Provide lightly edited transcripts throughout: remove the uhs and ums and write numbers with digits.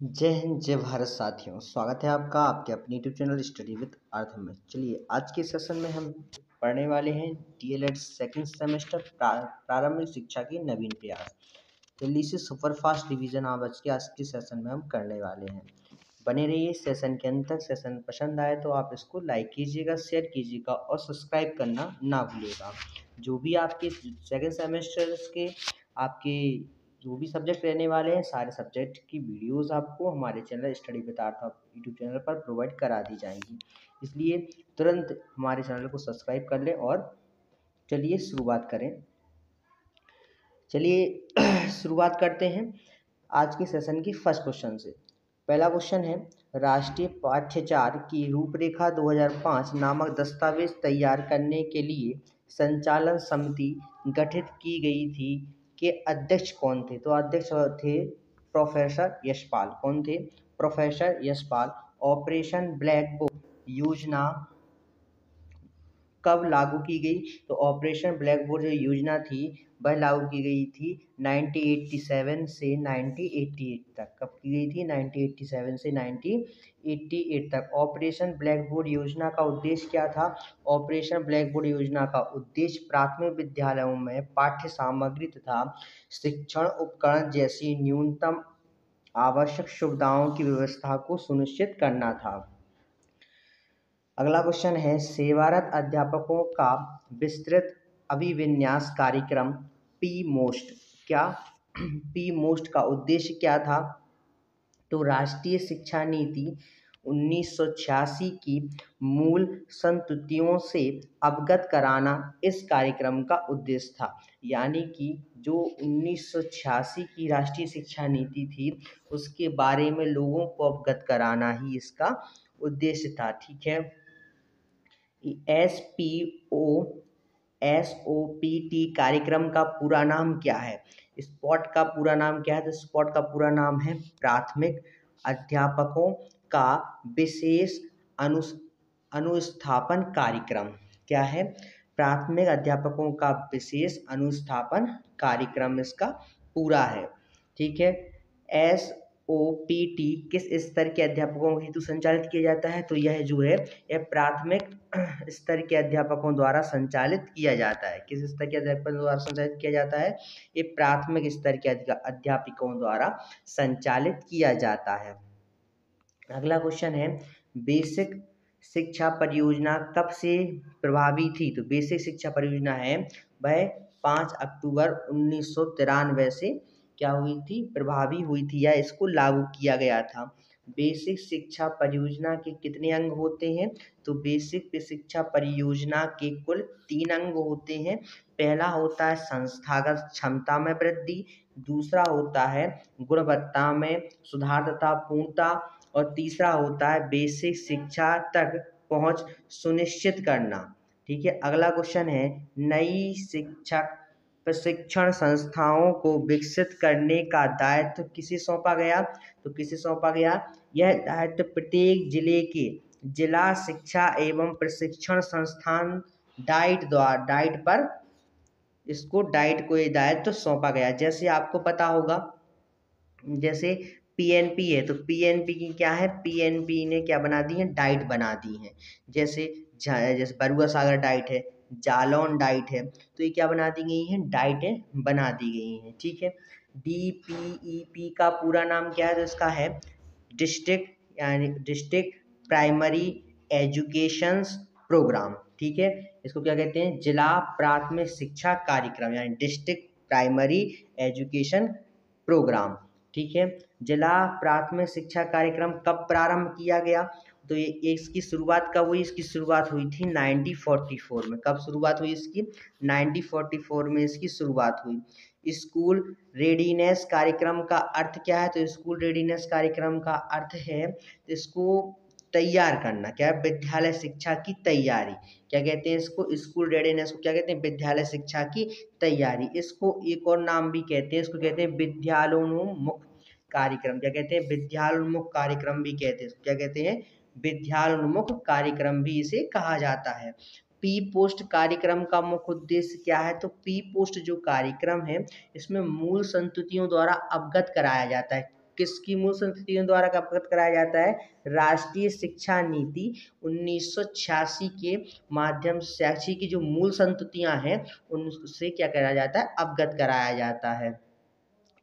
जय हिंद जय भारत साथियों, स्वागत है आपका आपके अपने यूट्यूब चैनल स्टडी विद अर्थ में। चलिए आज के सेशन में हम पढ़ने वाले हैं डीएलएड सेकंड सेमेस्टर प्रारंभिक शिक्षा की नवीन प्रयास। जल्दी से सुपरफास्ट रिवीजन आज के सेशन में हम करने वाले हैं। बने रहिए सेशन के अंत तक। सेशन पसंद आए तो आप इसको लाइक कीजिएगा, शेयर कीजिएगा और सब्सक्राइब करना ना भूलिएगा। जो भी आपके सेकंड सेमेस्टर के आपके जो भी सब्जेक्ट रहने वाले हैं, सारे सब्जेक्ट की वीडियोस आपको हमारे channel study with earth YouTube channel पर प्रोवाइड करा दी जाएंगी। इसलिए तुरंत हमारे चैनल को सब्सक्राइब कर लें और चलिए शुरुआत करें। चलिए शुरुआत करते हैं आज के सेशन की फर्स्ट क्वेश्चन से। पहला क्वेश्चन है, राष्ट्रीय पाठ्यचर्या की रूपरेखा 2005 नामक दस्तावेज तैयार करने के लिए संचालन समिति गठित की गई थी के अध्यक्ष कौन थे? तो अध्यक्ष थे प्रोफेसर यशपाल। कौन थे? Professor Yashpal. Operation black book योजना कब लागू की गई? तो ऑपरेशन ब्लैक बोर्ड जो योजना थी वह लागू की गई थी 1987 से 1988 तक। कब की गई थी? 1987 से 1988 तक। ऑपरेशन ब्लैक बोर्ड योजना का उद्देश्य क्या था? ऑपरेशन ब्लैक बोर्ड योजना का उद्देश्य प्राथमिक विद्यालयों में पाठ्य सामग्री तथा शिक्षण उपकरण जैसी न्यूनतम आवश्यक सुविधाओं की व्यवस्था को सुनिश्चित करना था। अगला क्वेश्चन है, सेवारत अध्यापकों का विस्तृत अभिविन्यास कार्यक्रम पी मोस्ट पी मोस्ट का उद्देश्य क्या था? तो राष्ट्रीय शिक्षा नीति 1986 की मूल संतुतियों से अवगत कराना इस कार्यक्रम का उद्देश्य था। यानी कि जो 1986 की राष्ट्रीय शिक्षा नीति थी उसके बारे में लोगों को अवगत कराना ही इसका उद्देश्य था। ठीक है। SPOT कार्यक्रम का पूरा नाम क्या है? स्पॉट का पूरा नाम क्या है? तो स्पॉट का पूरा नाम है प्राथमिक अध्यापकों का विशेष अनुस्थापन कार्यक्रम। क्या है? प्राथमिक अध्यापकों का विशेष अनुस्थापन कार्यक्रम इसका पूरा है। ठीक है। SOPT किस स्तर के अध्यापकों हेतु संचालित किया जाता है? तो यह जो है यह प्राथमिक स्तर के अध्यापकों द्वारा संचालित किया जाता है। किस स्तर के अध्यापकों द्वारा संचालित किया जाता है? ये प्राथमिक स्तर के अध्यापकों द्वारा संचालित किया जाता है। अगला क्वेश्चन है, बेसिक शिक्षा परियोजना कब से प्रभावी थी? तो बेसिक शिक्षा परियोजना है वह 5 अक्टूबर 1993 से क्या हुई थी? प्रभावी हुई थी या इसको लागू किया गया था। बेसिक शिक्षा परियोजना के कितने अंग होते हैं? तो बेसिक शिक्षा परियोजना के कुल 3 अंग होते हैं। पहला होता है संस्थागत क्षमता में वृद्धि, दूसरा होता है गुणवत्ता में सुधार तथा पूर्णता और तीसरा होता है बेसिक शिक्षा तक पहुंच सुनिश्चित करना। ठीक है। अगला क्वेश्चन है, नई शिक्षक प्रशिक्षण संस्थाओं को विकसित करने का दायित्व किसे सौंपा गया? तो किसे सौंपा गया? यह दायित्व प्रत्येक जिले के जिला शिक्षा एवं प्रशिक्षण संस्थान डाइट पर इसको डाइट को ये दायित्व सौंपा गया। जैसे आपको पता होगा, जैसे पीएनपी है तो पीएनपी की क्या है? पीएनपी ने क्या बना दी है? डाइट बना दी है। जैसे बरुआ सागर डाइट है, जालौन डाइट है, तो ये क्या बना दी गई हैं? डाइटें बना दी गई हैं। ठीक है। DPEP का पूरा नाम क्या है? तो इसका है डिस्ट्रिक्ट प्राइमरी एजुकेशन प्रोग्राम। ठीक है। इसको क्या कहते हैं? जिला प्राथमिक शिक्षा कार्यक्रम यानी डिस्ट्रिक्ट प्राइमरी एजुकेशन प्रोग्राम। ठीक है। जिला प्राथमिक शिक्षा कार्यक्रम कब प्रारंभ किया गया? तो ये इसकी शुरुआत कब हुई? इसकी शुरुआत हुई थी 1944 में। कब शुरुआत हुई इसकी? 1944 में इसकी शुरुआत हुई। स्कूल रेडीनेस कार्यक्रम का अर्थ क्या है? तो स्कूल रेडीनेस कार्यक्रम का अर्थ है इसको तैयार करना। क्या है? विद्यालय शिक्षा की तैयारी। क्या कहते हैं इसको? स्कूल रेडीनेस को क्या कहते हैं? विद्यालय शिक्षा की तैयारी। इसको एक और नाम भी कहते हैं, इसको कहते हैं विद्यालयोन्मुख कार्यक्रम। क्या कहते हैं? विद्यालयोन्मुख कार्यक्रम भी कहते हैं। क्या कहते हैं? विद्यालयोन्मुख कार्यक्रम भी इसे कहा जाता है। पी पोस्ट कार्यक्रम का मुख्य उद्देश्य क्या है? तो पी पोस्ट जो कार्यक्रम है इसमें मूल संतुतियों द्वारा अवगत कराया जाता है। किसकी मूल संस्तुतियों द्वारा अवगत कराया जाता है? राष्ट्रीय शिक्षा नीति 1986 के माध्यम से शैक्षिक की जो मूल संस्तुतियां हैं उनसे क्या कराया जाता है? अवगत कराया जाता है।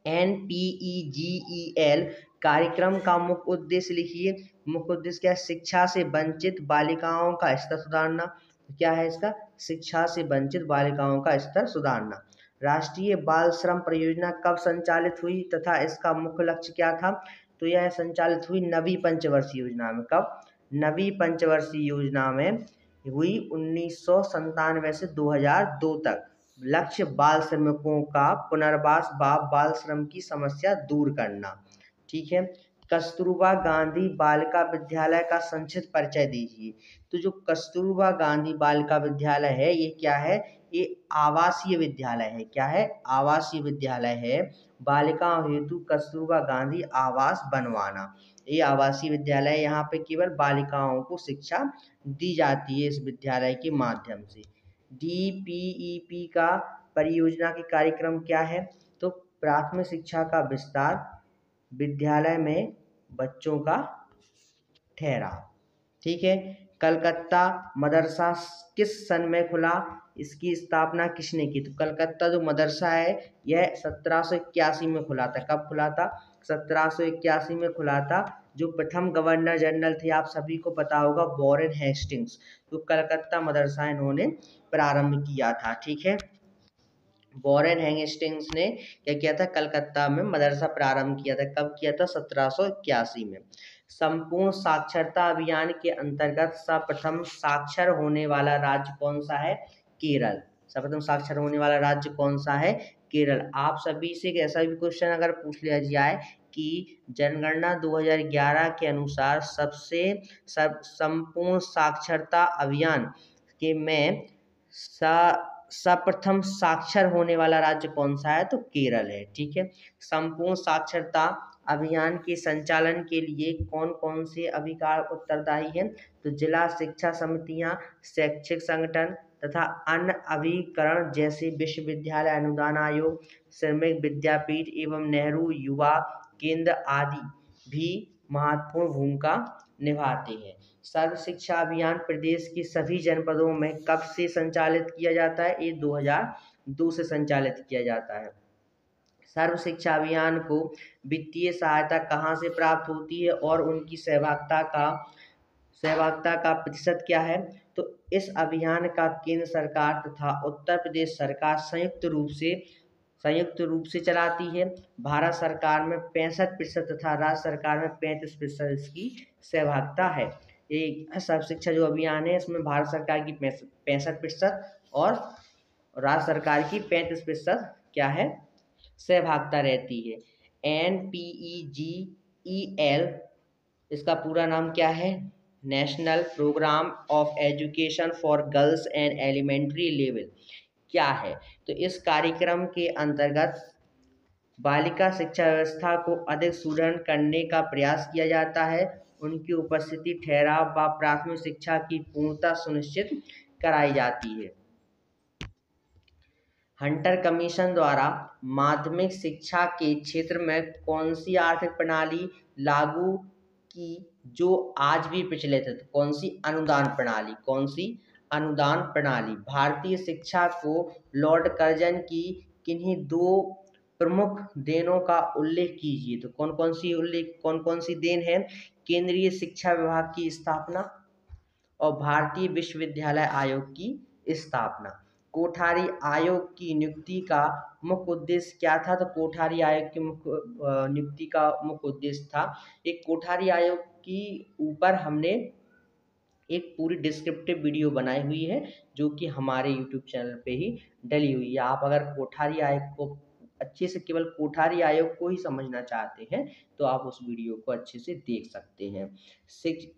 NPEGEL कार्यक्रम का मुख्य उद्देश्य लिखिए। मुख्य उद्देश्य क्या है? शिक्षा से वंचित बालिकाओं का स्तर सुधारना। क्या है इसका? शिक्षा से वंचित बालिकाओं का स्तर सुधारना। राष्ट्रीय बाल श्रम परियोजना कब संचालित हुई तथा इसका मुख्य लक्ष्य क्या था? तो यह संचालित हुई नवीं पंचवर्षीय योजना में। कब? नवीं पंचवर्षीय योजना में हुई 1997 से 2002 तक। लक्ष्य बाल श्रमिकों का पुनर्वास व बाल श्रम की समस्या दूर करना। ठीक है। कस्तूरबा गांधी बालिका विद्यालय का संक्षिप्त परिचय दीजिए। तो जो कस्तूरबा गांधी बालिका विद्यालय है ये क्या है? ये आवासीय विद्यालय है। क्या है? आवासीय विद्यालय है। बालिकाओं हेतु कस्तूरबा गांधी आवास बनवाना। ये आवासीय विद्यालय, यहाँ पे केवल बालिकाओं को शिक्षा दी जाती है इस विद्यालय के माध्यम से। DPEP का परियोजना के कार्यक्रम क्या है? तो प्राथमिक शिक्षा का विस्तार, विद्यालय में बच्चों का ठहराव। ठीक है। कलकत्ता मदरसा किस सन में खुला? इसकी स्थापना किसने की? तो कलकत्ता जो मदरसा है यह 1781 में खुला था। कब खुला था? 1781 में खुला था। जो प्रथम गवर्नर जनरल थे आप सभी को पता होगा, वॉरेन हेस्टिंग्स। तो कलकत्ता मदरसा इन्होंने प्रारंभ किया था। ठीक है। वॉरेन हेस्टिंग्स ने क्या किया था? कलकत्ता में मदरसा प्रारंभ किया था। कब किया था? 1781 में। संपूर्ण साक्षरता अभियान के अंतर्गत सर्वप्रथम साक्षर होने वाला राज्य कौन सा है? केरल। सर्वप्रथम साक्षर होने वाला राज्य कौन सा है? केरल। आप सभी से ऐसा भी क्वेश्चन अगर पूछ लिया जाए कि जनगणना 2011 के अनुसार संपूर्ण साक्षरता अभियान के में सर्वप्रथम साक्षर होने वाला राज्य कौन सा है? तो केरल है। ठीक है। संपूर्ण साक्षरता अभियान के संचालन के लिए कौन कौन से अधिकार उत्तरदायी हैं? तो जिला शिक्षा समितियां, शैक्षिक संगठन तथा अन्य अभिकरण जैसे विश्वविद्यालय अनुदान आयोग, श्रमिक विद्यापीठ एवं नेहरू युवा केंद्र आदि भी महत्वपूर्ण भूमिका निभाते हैं। सर्व शिक्षा अभियान प्रदेश के सभी जनपदों में कब से संचालित किया जाता है? ये 2002 से संचालित किया जाता है। सर्व शिक्षा अभियान को वित्तीय सहायता कहाँ से प्राप्त होती है और उनकी सहभागिता का प्रतिशत क्या है? तो इस अभियान का केंद्र सरकार तथा उत्तर प्रदेश सरकार संयुक्त रूप से चलाती है। भारत सरकार में 65% तथा राज्य सरकार में 35% इसकी सहभागिता है। ये सर्व शिक्षा जो अभियान है इसमें भारत सरकार की 65% और राज्य सरकार की 35% क्या है? सहभागिता रहती है। NPEGEL इसका पूरा नाम क्या है? National programme of education for girls and elementary level क्या है? तो इस कार्यक्रम के अंतर्गत बालिका शिक्षा व्यवस्था को अधिक सुदृढ़ करने का प्रयास किया जाता है। उनकी उपस्थिति, ठहराव व प्राथमिक शिक्षा की पूर्णता सुनिश्चित कराई जाती है। हंटर कमीशन द्वारा माध्यमिक शिक्षा के क्षेत्र में कौन सी आर्थिक प्रणाली लागू की जो आज भी प्रचलित है? तो कौन सी? अनुदान प्रणाली। कौन सी? अनुदान प्रणाली। भारतीय शिक्षा को लॉर्ड कर्जन की किन्हीं दो प्रमुख देनों का उल्लेख कीजिए। तो कौन कौन सी देन है? केंद्रीय शिक्षा विभाग की स्थापना और भारतीय विश्वविद्यालय आयोग की स्थापना। कोठारी आयोग की नियुक्ति का मुख्य उद्देश्य क्या था? तो कोठारी आयोग की नियुक्ति का मुख्य उद्देश्य था, एक कोठारी आयोग की ऊपर हमने एक पूरी डिस्क्रिप्टिव वीडियो बनाई हुई है जो कि हमारे यूट्यूब चैनल पे ही डली हुई है। आप अगर कोठारी आयोग को अच्छे से, केवल कोठारी आयोग को ही समझना चाहते हैं तो आप उस वीडियो को अच्छे से देख सकते हैं।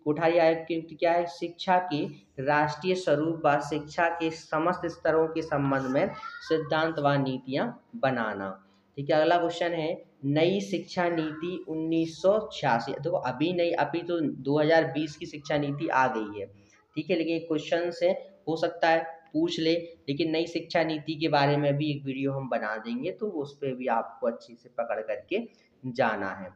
कोठारी आयोग की क्या है? शिक्षा के राष्ट्रीय स्वरूप व शिक्षा के समस्त स्तरों के संबंध में सिद्धांत व नीतियां बनाना। ठीक है। अगला क्वेश्चन है, नई शिक्षा नीति 1986। देखो अभी नहीं, अभी तो 2020 की शिक्षा नीति आ गई है। ठीक है। लेकिन क्वेश्चन से हो सकता है पूछ ले, लेकिन नई शिक्षा नीति के बारे में भी एक वीडियो हम बना देंगे तो उस पर भी आपको अच्छे से पकड़ करके जाना है।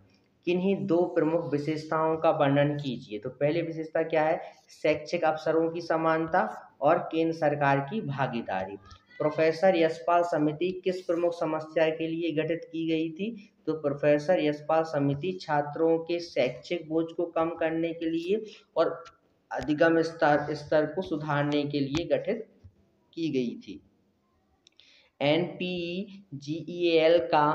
किन्हीं दो प्रमुख विशेषताओं का वर्णन कीजिए। तो पहली विशेषता क्या है? शैक्षिक अवसरों की समानता और केंद्र सरकार की भागीदारी। प्रोफेसर यशपाल समिति किस प्रमुख समस्या के लिए गठित की गई थी? तो प्रोफेसर यशपाल समिति छात्रों के शैक्षिक बोझ को कम करने के लिए और अधिगम स्तर को सुधारने के लिए गठित की गई थी। NPEGEAL का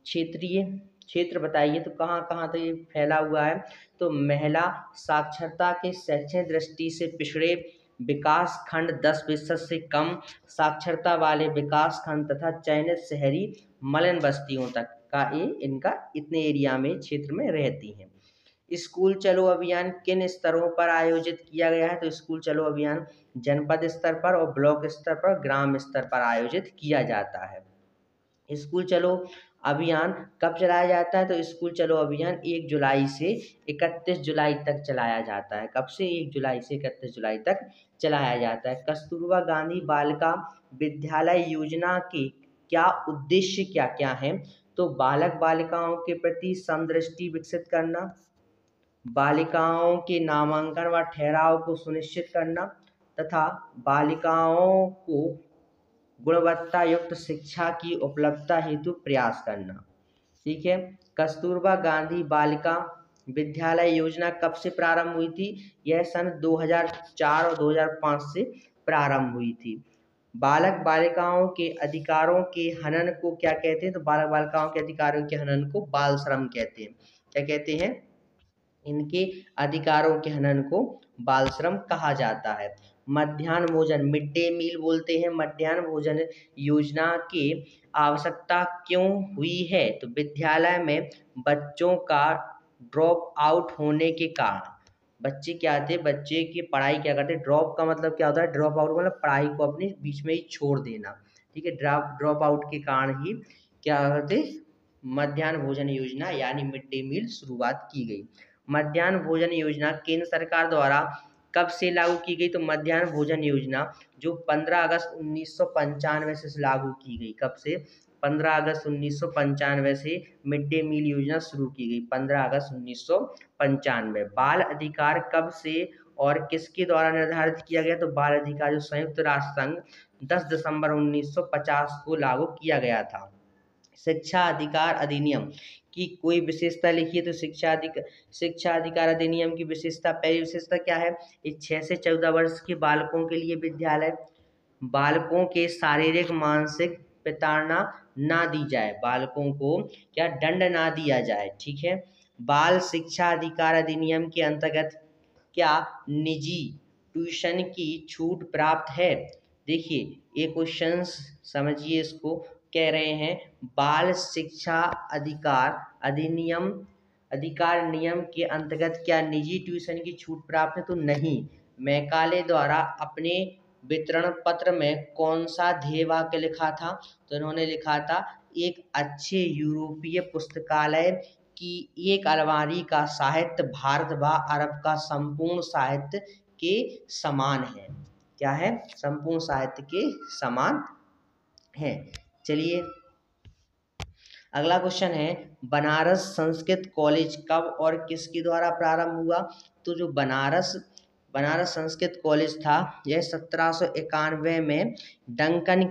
क्षेत्रीय क्षेत्र बताइए। तो कहाँ कहाँ तक ये फैला हुआ है? तो महिला साक्षरता के शैक्षणिक दृष्टि से पिछड़े विकास खंड 10% से कम साक्षरता वाले विकास खंड तथा चयनित शहरी मलिन बस्तियों तक का ये इनका इतने एरिया में क्षेत्र में रहती हैं। स्कूल चलो अभियान किन स्तरों पर आयोजित किया गया है? तो स्कूल चलो अभियान जनपद स्तर पर और ब्लॉक स्तर पर, ग्राम स्तर पर आयोजित किया जाता है। स्कूल चलो अभियान कब चलाया जाता है? तो स्कूल चलो अभियान 1 जुलाई से 31 जुलाई तक चलाया जाता है। कब से? 1 जुलाई से 31 जुलाई तक चलाया जाता है। कस्तूरबा गांधी बालिका विद्यालय योजना के क्या उद्देश्य क्या क्या हैं? तो बालक बालिकाओं के प्रति समदृष्टि विकसित करना, बालिकाओं के नामांकन व ठहराव को सुनिश्चित करना तथा बालिकाओं को गुणवत्ता युक्त शिक्षा की उपलब्धता हेतु प्रयास करना। ठीक है। कस्तूरबा गांधी बालिका विद्यालय योजना कब से प्रारंभ हुई थी? यह सन 2004 और 2005 से प्रारंभ हुई थी। बालक बालिकाओं के अधिकारों के हनन को क्या कहते हैं? तो बालक बालिकाओं के अधिकारों के हनन को बाल श्रम कहते हैं। क्या कहते हैं? इनके अधिकारों के हनन को बाल श्रम कहा जाता है। मध्याह्न भोजन मिड डे मील बोलते हैं। मध्याह्न भोजन योजना की आवश्यकता क्यों हुई है? तो विद्यालय में बच्चों का ड्रॉप आउट होने के कारण, बच्चे क्या थे, बच्चे की पढ़ाई क्या करते, ड्रॉप का मतलब क्या होता है? ड्रॉप आउट मतलब पढ़ाई को अपने बीच में ही छोड़ देना। ठीक है। ड्रॉप आउट के कारण ही क्या करते, मध्याह्न भोजन योजना यानी मिड डे मील शुरुआत की गई। मध्याह्न भोजन योजना केंद्र सरकार द्वारा कब से लागू की गई? तो मध्याह्न भोजन योजना जो 15 अगस्त 1995 से लागू की गई। कब से? 15 अगस्त 1995 से मिड डे मील योजना शुरू की गई, 15 अगस्त 1995। बाल अधिकार कब से और किसके द्वारा निर्धारित किया गया? तो बाल अधिकार जो संयुक्त राष्ट्र संघ 10 दिसंबर 1950 को लागू किया गया था। शिक्षा अधिकार अधिनियम की कोई विशेषता लिखिए। तो शिक्षा अधिकार अधिनियम की विशेषता, पहली विशेषता क्या है? ये 6 से 14 वर्ष के बालकों के लिए विद्यालय, बालकों के शारीरिक मानसिक प्रताड़ना ना दी जाए, बालकों को क्या दंड ना दिया जाए। ठीक है। बाल शिक्षा अधिकार अधिनियम के अंतर्गत क्या निजी ट्यूशन की छूट प्राप्त है? देखिए ये क्वेश्चन समझिए, इसको कह रहे हैं बाल शिक्षा अधिकार नियम के अंतर्गत क्या निजी ट्यूशन की छूट प्राप्त है? तो नहीं। मैकाले द्वारा अपने वितरण पत्र में कौन सा ध्येय वाक्य लिखा था? तो इन्होंने लिखा था, एक अच्छे यूरोपीय पुस्तकालय की एक अलमारी का साहित्य भारत व अरब का संपूर्ण साहित्य के समान है। क्या है? संपूर्ण साहित्य के समान है। चलिए अगला क्वेश्चन है, बनारस संस्कृत कॉलेज कब और किसके द्वारा प्रारंभ हुआ? तो जो बनारस संस्कृत कॉलेज था, यह 1791 में डंकन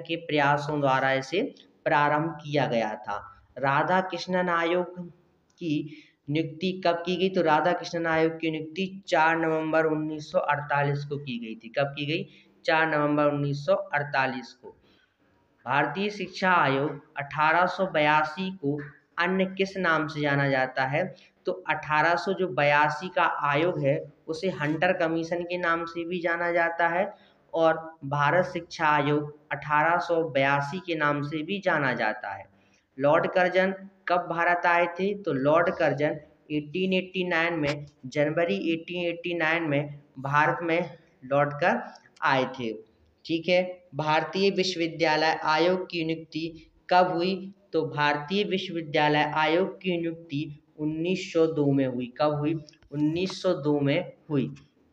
के प्रयासों द्वारा इसे प्रारंभ किया गया था। राधा कृष्णन आयोग की नियुक्ति कब की गई? तो राधा कृष्णन आयोग की नियुक्ति 4 नवंबर 1948 को की गई थी। कब की गई? 4 नवंबर 1948 को। भारतीय शिक्षा आयोग 1882 को अन्य किस नाम से जाना जाता है? तो 1882 का आयोग है उसे हंटर कमीशन के नाम से भी जाना जाता है और भारत शिक्षा आयोग 1882 के नाम से भी जाना जाता है। लॉर्ड कर्जन कब भारत आए थे? तो लॉर्ड कर्जन 1889 में, जनवरी 1889 में भारत में लौटकर आए थे। ठीक है। भारतीय विश्वविद्यालय आयोग की नियुक्ति कब हुई? तो भारतीय विश्वविद्यालय आयोग की नियुक्ति 1902 में हुई। कब हुई? 1902 में हुई।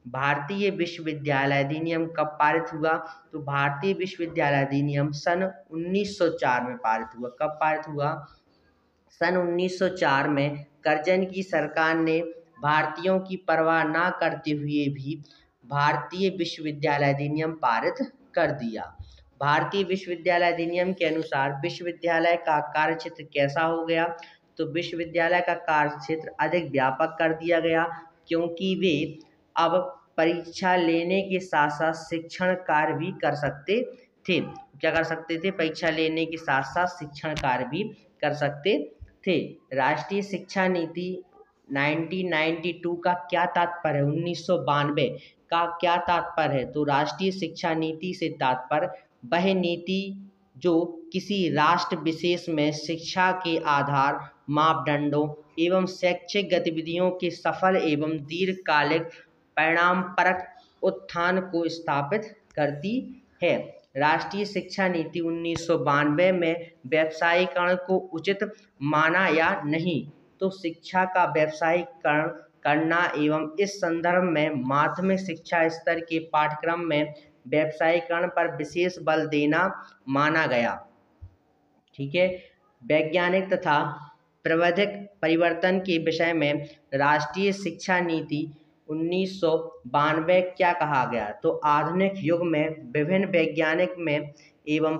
भारतीय विश्वविद्यालय अधिनियम कब पारित हुआ? तो भारतीय विश्वविद्यालय अधिनियम सन 1904 में पारित हुआ। कब पारित हुआ? सन 1904 में करजन की सरकार ने भारतीयों की परवाह न करते हुए भी भारतीय विश्वविद्यालय अधिनियम पारित कर दिया। भारतीय विश्वविद्यालय अधिनियम के अनुसार विश्वविद्यालय का कार्यक्षेत्र कैसा हो गया? तो विश्वविद्यालय का कार्यक्षेत्र अधिक व्यापक कर दिया गया, क्योंकि वे अब परीक्षा लेने के साथ साथ शिक्षण कार्य भी कर सकते थे। क्या कर सकते थे? परीक्षा लेने के साथ साथ शिक्षण कार्य भी कर सकते थे। राष्ट्रीय शिक्षा नीति 1992 का क्या तात्पर्य है? 1992 का क्या तात्पर्य है? तो राष्ट्रीय शिक्षा नीति से तात्पर्य वह नीति जो किसी राष्ट्र विशेष में शिक्षा के आधार, मापदंडों एवं शैक्षिक गतिविधियों के सफल एवं दीर्घकालिक परिणामपरक उत्थान को स्थापित करती है। राष्ट्रीय शिक्षा नीति 1992 में व्यावसायीकरण को उचित माना या नहीं? तो शिक्षा का व्यावसायीकरण करना एवं इस संदर्भ में माध्यमिक शिक्षा स्तर के पाठ्यक्रम में व्यावसायीकरण पर विशेष बल देना माना गया। ठीक है। वैज्ञानिक तथा प्रविधिक परिवर्तन के विषय में राष्ट्रीय शिक्षा नीति 1992 क्या कहा गया? तो आधुनिक युग में विभिन्न वैज्ञानिक में एवं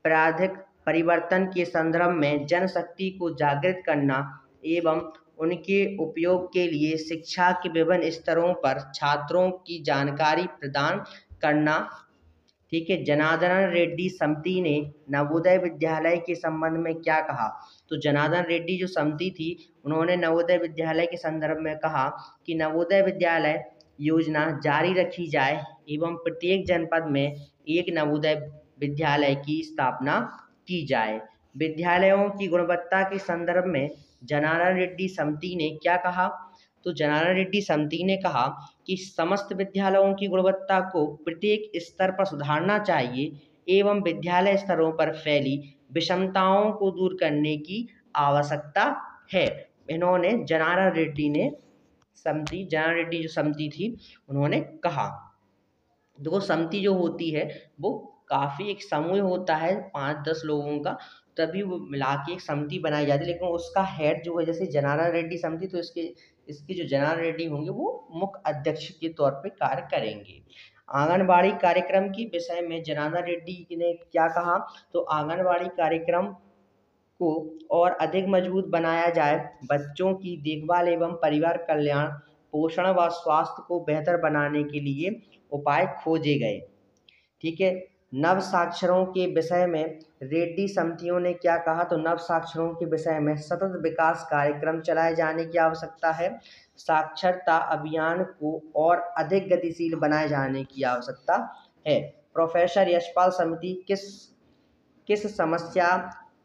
प्राधिक परिवर्तन के संदर्भ में जनशक्ति को जागृत करना एवं उनके उपयोग के लिए शिक्षा के विभिन्न स्तरों पर छात्रों की जानकारी प्रदान करना। ठीक है। जनार्दन रेड्डी समिति ने नवोदय विद्यालय के संबंध में क्या कहा? तो जनार्दन रेड्डी जो समिति थी, उन्होंने नवोदय विद्यालय के संदर्भ में कहा कि नवोदय विद्यालय योजना जारी रखी जाए एवं प्रत्येक जनपद में एक नवोदय विद्यालय की स्थापना की जाए। विद्यालयों की गुणवत्ता के संदर्भ में जनार्दन रेड्डी समिति ने क्या कहा? तो जनार्दन रेड्डी समिति ने कहा कि समस्त विद्यालयों की गुणवत्ता को प्रत्येक स्तर पर सुधारना चाहिए एवं विद्यालय स्तरों पर फैली विषमताओं को दूर करने की आवश्यकता है। इन्होंने जनार्दन रेड्डी जो समिति थी, उन्होंने कहा। देखो, समिति जो होती है वो काफ़ी एक समूह होता है 5-10 लोगों का, तभी वो मिला के एक समिति बनाई जाती है। लेकिन उसका हेड जो है, जैसे जनार्दन रेड्डी समिति, तो इसके जो जनार्दन रेड्डी होंगे वो मुख्य अध्यक्ष के तौर पे कार्य करेंगे। आंगनबाड़ी कार्यक्रम के विषय में जनार्दन रेड्डी ने क्या कहा? तो आंगनबाड़ी कार्यक्रम को और अधिक मजबूत बनाया जाए, बच्चों की देखभाल एवं परिवार कल्याण, पोषण व स्वास्थ्य को बेहतर बनाने के लिए उपाय खोजे गए। ठीक है। नव साक्षरों के विषय में रेड्डी समितियों ने क्या कहा? तो नव साक्षरों के विषय में सतत विकास कार्यक्रम चलाए जाने की आवश्यकता है। साक्षरता अभियान को और अधिक गतिशील बनाए जाने की आवश्यकता है। प्रोफेसर यशपाल समिति किस समस्या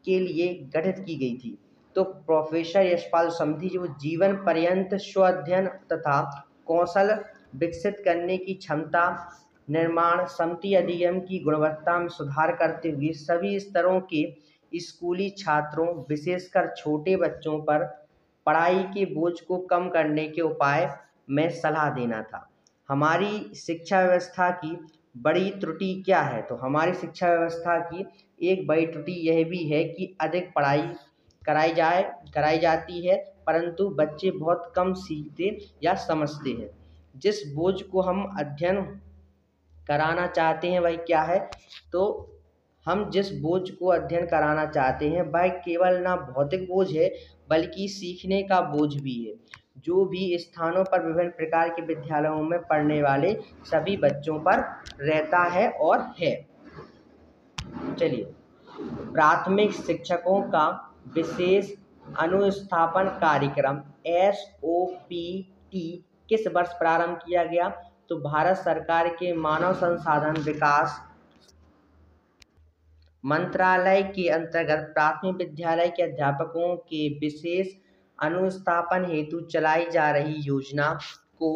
के लिए गठित की गई थी? तो प्रोफेसर यशपाल समिति जो जीवन पर्यंत स्व अध्ययन तथा कौशल विकसित करने की क्षमता निर्माण, समिति अधिगम की गुणवत्ता में सुधार करते हुए सभी स्तरों के स्कूली छात्रों, विशेषकर छोटे बच्चों पर पढ़ाई के बोझ को कम करने के उपाय में सलाह देना था। हमारी शिक्षा व्यवस्था की बड़ी त्रुटि क्या है? तो हमारी शिक्षा व्यवस्था की एक बड़ी त्रुटि यह भी है कि अधिक पढ़ाई कराई जाती है, परंतु बच्चे बहुत कम सीखते या समझते हैं। जिस बोझ को हम अध्ययन कराना चाहते हैं वह क्या है? तो हम जिस बोझ को अध्ययन कराना चाहते हैं वह केवल ना भौतिक बोझ है, बल्कि सीखने का बोझ भी है, जो भी स्थानों पर विभिन्न प्रकार के विद्यालयों में पढ़ने वाले सभी बच्चों पर रहता है और है। चलिए, प्राथमिक शिक्षकों का विशेष अनुस्थापन कार्यक्रम SOPT किस वर्ष प्रारंभ किया गया? तो भारत सरकार के मानव संसाधन विकास मंत्रालय के अंतर्गत प्राथमिक विद्यालय के अध्यापकों के विशेष अनुस्थापन हेतु चलाई जा रही योजना को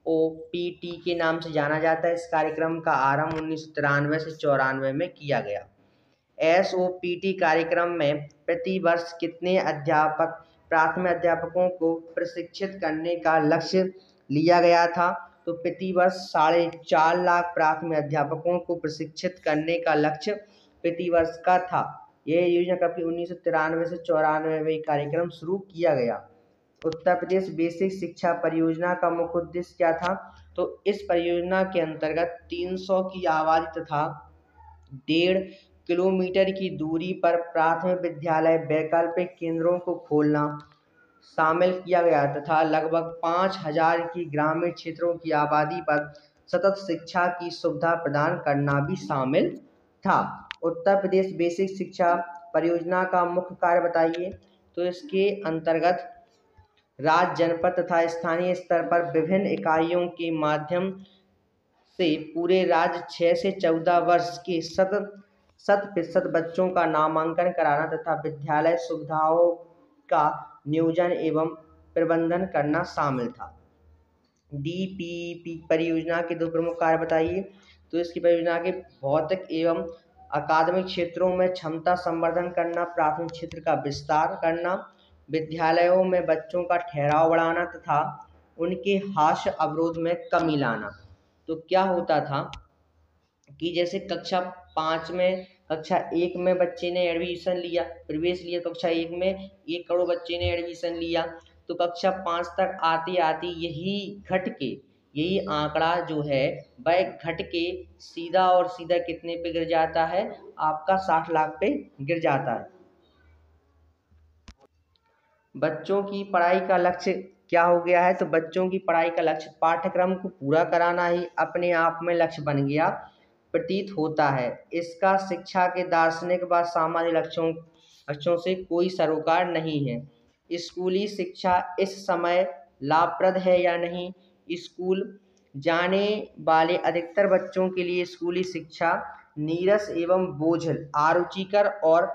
SOPT के नाम से जाना जाता है। इस कार्यक्रम का आरंभ 1993 से 94 में किया गया। SOPT कार्यक्रम में प्रति वर्ष कितने प्राथमिक अध्यापकों को प्रशिक्षित करने का लक्ष्य लिया गया था? तो प्रति वर्ष 4.5 लाख प्राथमिक अध्यापकों को प्रशिक्षित करने का लक्ष्य प्रति वर्ष का था। यह योजना कब की 1993 से 94 में कार्यक्रम शुरू किया गया। उत्तर प्रदेश बेसिक शिक्षा परियोजना का मुख्य उद्देश्य क्या था? तो इस परियोजना के अंतर्गत 300 की आबादी तथा 1.5 किलोमीटर की दूरी पर प्राथमिक विद्यालय वैकल्पिक केंद्रों को खोलना शामिल किया गया तथा लगभग 5000 की ग्रामीण क्षेत्रों की आबादी पर सतत शिक्षा की सुविधा प्रदान करना भी शामिल था। उत्तर प्रदेश बेसिक शिक्षा परियोजना का मुख्य कार्य बताइए। तो इसके अंतर्गत राज्य, जनपद तथा स्थानीय स्तर पर विभिन्न इकाइयों के माध्यम से पूरे राज्य 6 से 14 वर्ष के 100% बच्चों का नामांकन कराना तथा विद्यालय सुविधाओं का नियोजन एवं प्रबंधन करना शामिल था। DPP परियोजना के दो प्रमुख कार्य बताइए। तो इसकी परियोजना के भौतिक एवं अकादमिक क्षेत्रों में क्षमता संवर्धन करना, प्राथमिक क्षेत्र का विस्तार करना, विद्यालयों में बच्चों का ठहराव बढ़ाना तथा उनके हास्य अवरोध में कमी लाना। तो क्या होता था कि जैसे कक्षा 5 में, कक्षा 1 में बच्चे ने एडमिशन लिया, प्रवेश लिया, कक्षा 1 में 1 करोड़ बच्चे ने एडमिशन लिया, तो कक्षा 5 तक आते आते यही आंकड़ा जो है वह घट के सीधा और सीधा कितने पे गिर जाता है? आपका 60 लाख पे गिर जाता है। बच्चों की पढ़ाई का लक्ष्य क्या हो गया है? तो बच्चों की पढ़ाई का लक्ष्य पाठ्यक्रम को पूरा कराना ही अपने आप में लक्ष्य बन गया प्रतीत होता है। इसका शिक्षा के दार्शनिक व सामाजिक लक्ष्यों से कोई सरोकार नहीं है। स्कूली शिक्षा इस समय लाभप्रद है या नहीं? स्कूल जाने वाले अधिकतर बच्चों के लिए स्कूली शिक्षा नीरस एवं बोझिल, अरुचिकर और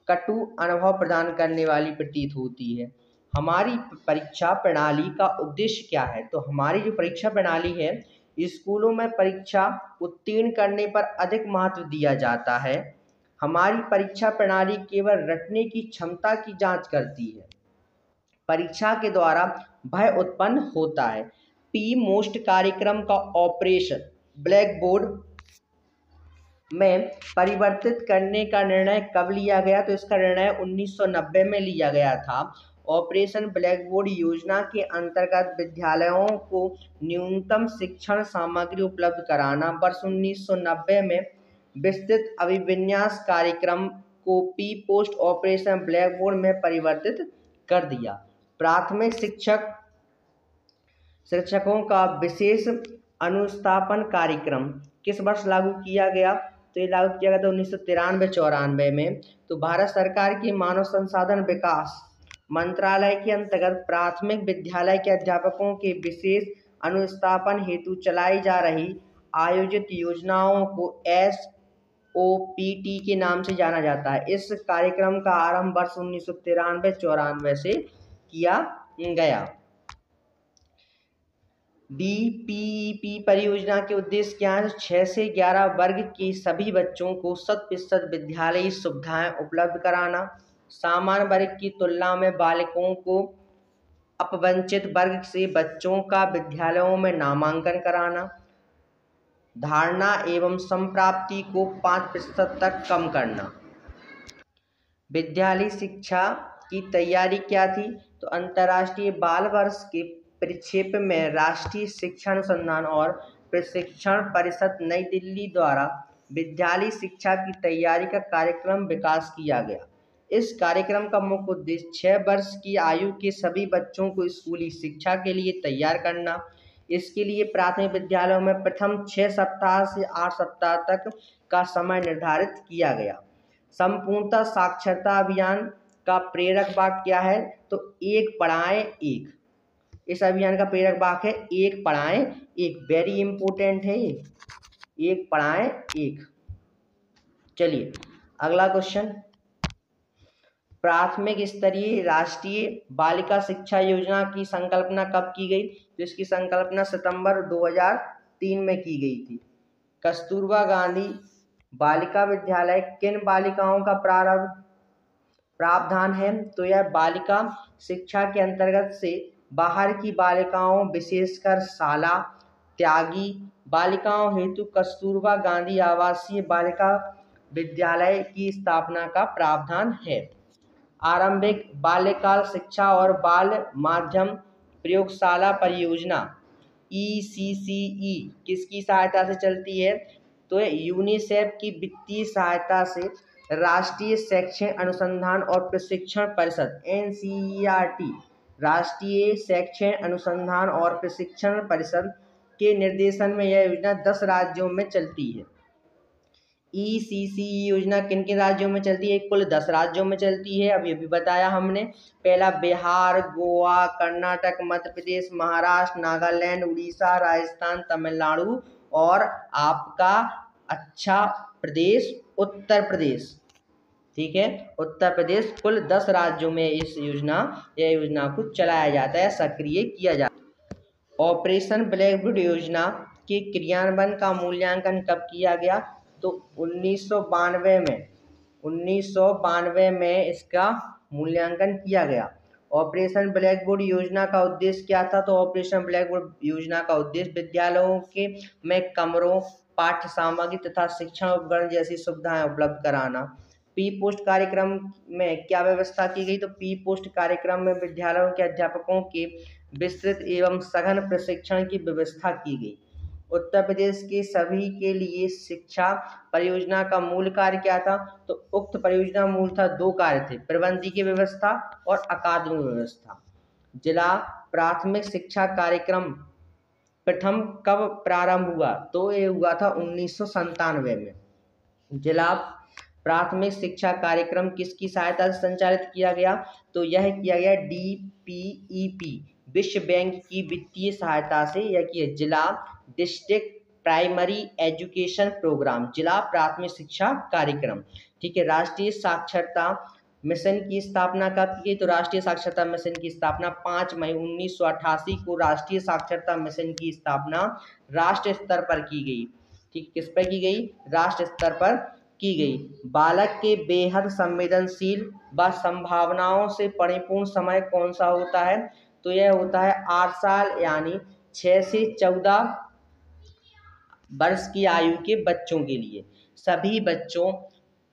कटु अनुभव प्रदान करने वाली प्रतीत होती है। हमारी परीक्षा प्रणाली का उद्देश्य क्या है? तो हमारी जो परीक्षा प्रणाली है, स्कूलों में परीक्षा उत्तीर्ण करने पर अधिक महत्व दिया जाता है। हमारी परीक्षा प्रणाली केवल रटने की क्षमता की जांच करती है। परीक्षा के द्वारा भय उत्पन्न होता है। पी मोस्ट कार्यक्रम का ऑपरेशन ब्लैक बोर्ड में परिवर्तित करने का निर्णय कब लिया गया? तो इसका निर्णय 1990 में लिया गया था। ऑपरेशन ब्लैक बोर्ड योजना के अंतर्गत विद्यालयों को न्यूनतम शिक्षण सामग्री उपलब्ध कराना। वर्ष 1990 में विस्तृत अभिविन्यास कार्यक्रम को P post operation black board में परिवर्तित कर दिया। प्राथमिक शिक्षकों का विशेष अनुस्थापन कार्यक्रम किस वर्ष लागू किया गया? तो ये लागू किया गया था 1993-94 में। तो भारत सरकार की मानव संसाधन विकास मंत्रालय के अंतर्गत प्राथमिक विद्यालय के अध्यापकों के विशेष अनुस्थापन हेतु चलाई जा रही आयोजित योजनाओं को SOPT के नाम से जाना जाता है। इस कार्यक्रम का आरंभ वर्ष 1993-94 से किया गया। DPP परियोजना के उद्देश्य क्या है? 6 से 11 वर्ग के सभी बच्चों को 100% विद्यालयी सुविधाएं उपलब्ध कराना, सामान्य वर्ग की तुलना में बालकों को अपवंचित वर्ग से बच्चों का विद्यालयों में नामांकन कराना, धारणा एवं संप्राप्ति को 5% तक कम करना। विद्यालयी शिक्षा की तैयारी क्या थी? तो अंतर्राष्ट्रीय बाल वर्ष के परिप्रेक्ष्य में राष्ट्रीय शिक्षा अनुसंधान और प्रशिक्षण परिषद नई दिल्ली द्वारा विद्यालयी शिक्षा की तैयारी का कार्यक्रम विकास किया गया। इस कार्यक्रम का मुख्य उद्देश्य 6 वर्ष की आयु के सभी बच्चों को स्कूली शिक्षा के लिए तैयार करना। इसके लिए प्राथमिक विद्यालयों में प्रथम 6 सप्ताह से 8 सप्ताह तक का समय निर्धारित किया गया। संपूर्णतः साक्षरता अभियान का प्रेरक वाक्य क्या है? तो एक पढ़ाएं एक। इस अभियान का प्रेरक वाक्य है एक पढ़ाएं एक। वेरी इंपॉर्टेंट है ये, एक पढ़ाएं एक। चलिए अगला क्वेश्चन, प्राथमिक स्तरीय राष्ट्रीय बालिका शिक्षा योजना की संकल्पना कब की गई? तो इसकी संकल्पना सितंबर 2003 में की गई थी। कस्तूरबा गांधी बालिका विद्यालय किन बालिकाओं का प्रावधान है? तो यह बालिका शिक्षा के अंतर्गत से बाहर की बालिकाओं, विशेषकर शाला त्यागी बालिकाओं हेतु कस्तूरबा गांधी आवासीय बालिका विद्यालय की स्थापना का प्रावधान है। आरंभिक बाल्यकाल शिक्षा और बाल माध्यम प्रयोगशाला परियोजना ECCE किसकी सहायता से चलती है? तो यूनिसेफ की वित्तीय सहायता से राष्ट्रीय शैक्षिक अनुसंधान और प्रशिक्षण परिषद NCERT राष्ट्रीय शैक्षिक अनुसंधान और प्रशिक्षण परिषद के निर्देशन में यह योजना 10 राज्यों में चलती है। ECCE योजना किन किन राज्यों में चलती है? कुल 10 राज्यों में चलती है। अभी अभी बताया हमने। पहला बिहार, गोवा, कर्नाटक, मध्य प्रदेश, महाराष्ट्र, नागालैंड, उड़ीसा, राजस्थान, तमिलनाडु और आपका अच्छा प्रदेश उत्तर प्रदेश। ठीक है, उत्तर प्रदेश। कुल 10 राज्यों में यह योजना को चलाया जाता है, सक्रिय किया जाता है। ऑपरेशन ब्लैकबोर्ड योजना के क्रियान्वयन का मूल्यांकन कब किया गया? तो 1992 में इसका मूल्यांकन किया गया। ऑपरेशन ब्लैकबोर्ड योजना का उद्देश्य क्या था? तो ऑपरेशन ब्लैकबोर्ड योजना का उद्देश्य विद्यालयों में कमरों, पाठ्य सामग्री तथा शिक्षण उपकरण जैसी सुविधाएं उपलब्ध कराना। पी पोस्ट कार्यक्रम में क्या व्यवस्था की गई? तो पी पोस्ट कार्यक्रम में विद्यालयों के अध्यापकों के विस्तृत एवं सघन प्रशिक्षण की व्यवस्था की गई। उत्तर प्रदेश के सभी के लिए शिक्षा परियोजना का मूल कार्य क्या था? तो उक्त परियोजना मूलतः 2 कार्य थे, प्रबंधकीय व्यवस्था और अकादमिक व्यवस्था। जिला प्राथमिक शिक्षा कार्यक्रम प्रथम कब प्रारंभ हुआ? तो ये हुआ था 1997 में। जिला प्राथमिक शिक्षा कार्यक्रम किसकी सहायता से संचालित किया गया? तो यह किया गया DPEP विश्व बैंक की वित्तीय सहायता से। यह किया जिला डिस्ट्रिक्ट प्राइमरी एजुकेशन प्रोग्राम, जिला प्राथमिक शिक्षा कार्यक्रम। ठीक है। राष्ट्रीय साक्षरता मिशन की स्थापना कब की गई? तो राष्ट्रीय साक्षरता मिशन की स्थापना 5 मई 1988 को राष्ट्रीय साक्षरता मिशन की स्थापना राष्ट्र स्तर पर की गई। ठीक, किस पर की गई? राष्ट्र स्तर पर की गई। बालक के बेहद संवेदनशील व संभावनाओं से परिपूर्ण समय कौन सा होता है? तो यह होता है 8 साल यानी 6 से 14 वर्ष की आयु के बच्चों के लिए। सभी बच्चों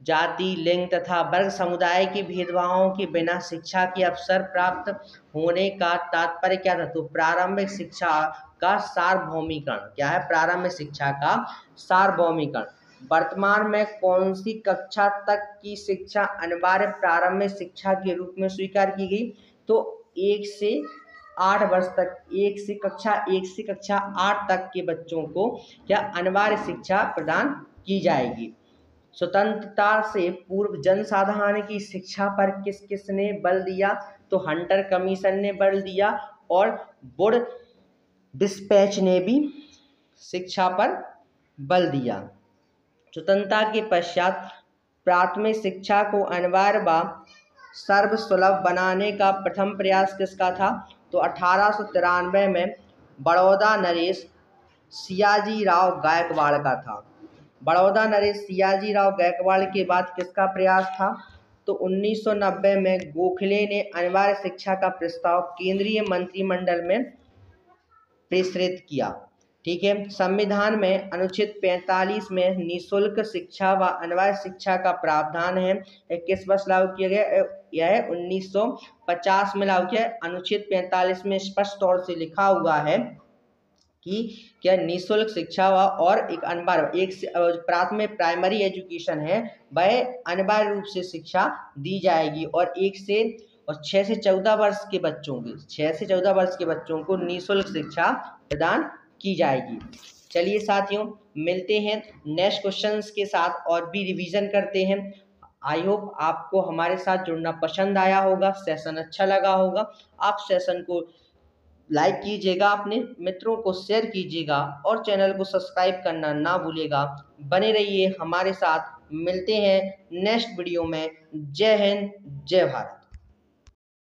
जाति, लिंग तथा वर्ग समुदाय के भेदभावों के बिना शिक्षा के अवसर प्राप्त होने का तात्पर्य क्या था? तो प्रारंभिक शिक्षा का सार्वभौमिकरण। क्या है? प्रारंभिक शिक्षा का सार्वभौमिकरण। वर्तमान में कौन सी कक्षा तक की शिक्षा अनिवार्य प्रारंभिक शिक्षा के रूप में स्वीकार की गई? तो 1 से 8 वर्ष तक, 1 से कक्षा 8 तक के बच्चों को क्या अनिवार्य शिक्षा प्रदान की जाएगी। स्वतंत्रता से पूर्व जनसाधारण की शिक्षा पर किस किसने बल दिया? तो हंटर कमीशन ने बल दिया और वुड डिस्पैच ने भी शिक्षा पर बल दिया। स्वतंत्रता के पश्चात प्राथमिक शिक्षा को अनिवार्य व सर्वसुलभ बनाने का प्रथम प्रयास किसका था? तो 1893 में बड़ौदा नरेश सियाजीराव गायकवाड़ का था। बड़ौदा नरेश सियाजीराव गायकवाड़ के बाद किसका प्रयास था? तो 1990 में गोखले ने अनिवार्य शिक्षा का प्रस्ताव केंद्रीय मंत्रिमंडल में प्रेषित किया। ठीक है। संविधान में अनुच्छेद 45 में निःशुल्क शिक्षा व अनिवार्य शिक्षा का प्रावधान है। किस वर्ष लागू किया गया? यह 1950 में लागू किया। अनुच्छेद 45 में स्पष्ट तौर से लिखा हुआ है कि क्या निःशुल्क शिक्षा और एक अनिवार्य, एक प्राथमिक प्राइमरी एजुकेशन है, वह अनिवार्य रूप से शिक्षा दी जाएगी और 6 से 14 वर्ष के बच्चों को निःशुल्क शिक्षा प्रदान की जाएगी। चलिए साथियों, मिलते हैं नेक्स्ट क्वेश्चंस के साथ और भी रिवीजन करते हैं। आई होप आपको हमारे साथ जुड़ना पसंद आया होगा, सेशन अच्छा लगा होगा। आप सेशन को लाइक कीजिएगा, अपने मित्रों को शेयर कीजिएगा और चैनल को सब्सक्राइब करना ना भूलिएगा। बने रहिए हमारे साथ। मिलते हैं नेक्स्ट वीडियो में। जय हिंद, जय भारत।